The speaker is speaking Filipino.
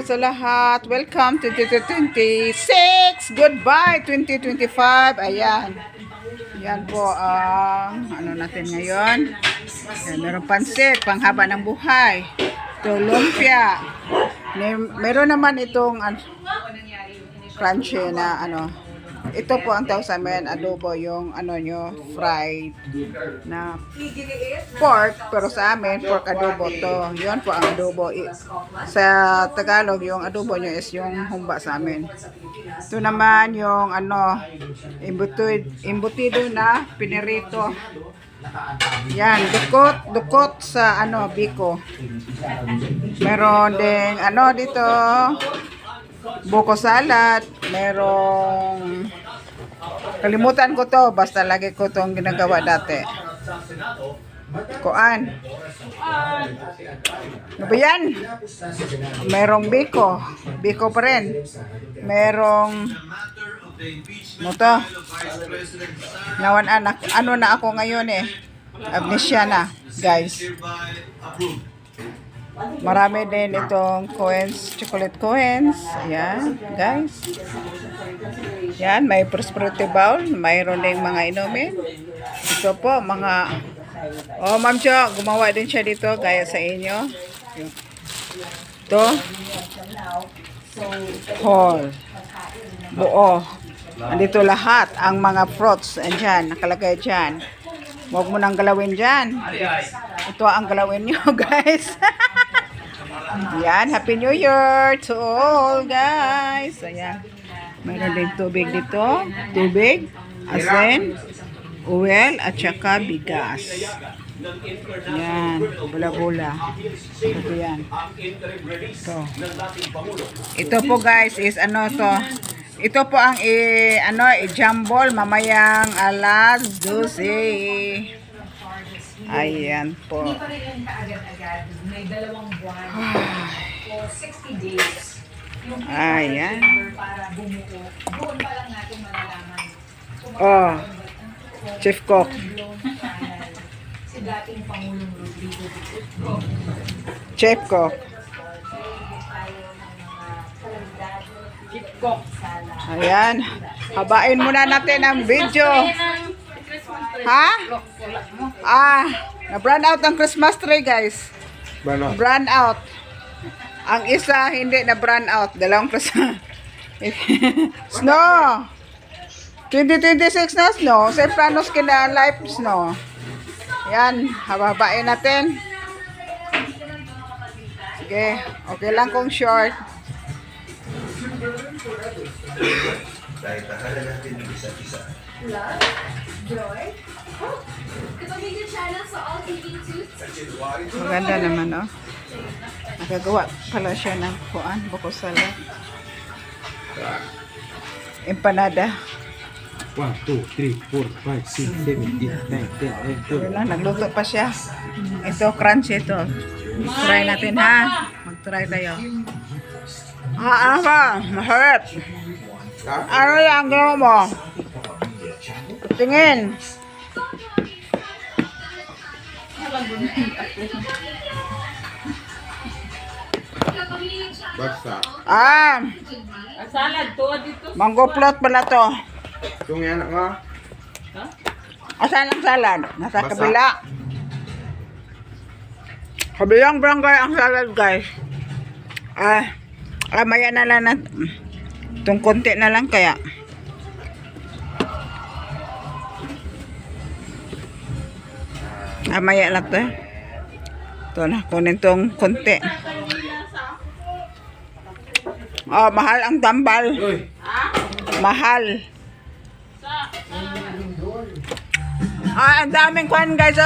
sa lahat. Welcome to 2026. Goodbye 2025. Ayan. Yan po ang ano natin ngayon. Ayan, meron pansit, panghaba ng buhay. Ito, lumpia. Meron naman itong crunchy na ano. Ito po ang tawag sa amin, adobo, yung ano nyo, fried na pork, pero sa amin, pork adobo to. Yun po ang adobo. Sa Tagalog, yung adobo nyo is yung humba sa amin. Ito naman yung ano, embutido na pinirito. Yan, dukot sa ano, biko. Meron ding ano dito, buko salad, merong kalimutan ko to, basta lagi ko tong ginagawa dati. Kuan. Ano ba yan? Merong biko pa rin. Merong ano to? Nawan anak, ano na ako ngayon eh. Amnesia na, guys. Marami din itong coins, chocolate coins. Ayan, guys. Yan, may prosperity bowl. Mayroon din mga inumin. Ito po, mga... Oh, Ma'am Jo, gumawa din siya dito, gaya sa inyo. Ito. Whole. Buo. Andito lahat, ang mga fruits. Andyan, nakalagay dyan. Huwag mo nang galawin dyan. Ito ang galawin nyo, guys. Yan, Happy New Year to all, guys. Ayan. Mayroon din tubig dito. Tubig, asin, oil, at saka bigas. Yan, bula-bula. Ito yan. Ito. Ito po, guys, is ano to. Ito po ang i-jumble mamayang alas 12. Ayan po. Hindi pa rin kaagad-agad. May 2 buwan o 60 days. Yung ayan. Para bumuo. Doon pa lang natin malalaman. Oh. Chief Cook. Si dating Pangulong Rodrigo Duterte. Chief Cook. Chief Cook. Ayan. Habain muna natin ang video. Ha? Na-brand out ang Christmas tree, guys. Brand out. Ang isa, hindi na-brand out. Dalawang Christmas. Snow. 2026 na snow. Sa planos kina life snow. Yan. Hababain natin. Sige. Okay lang kung short. Love, joy, hope. Kapamilya channel sa All TV 2. Maganda naman, oh. Nagagawa pala siya ng kuan, buko salad. Empanada. 1, 2, 3, 4, 5, 6, 7, 8, 9, 10, 11, 12. Yun lang, nagluto pa siya. Ito, crunchy ito. Try natin, ha? Mag-try tayo. Mahirap. Ano yung ginawa mo? Tingin. Basta. Salad to dito. Mango plot pala to. Itong yan nga. Asan ang salad? Nasa Basa. kabila. Kabilang barangay ang salad, guys. Maya na lang natin. Itong konti na lang kaya. Maya lang to. Ito na, kunin itong konti. Mahal ang tambal. Mahal. Ang daming kwan, guys,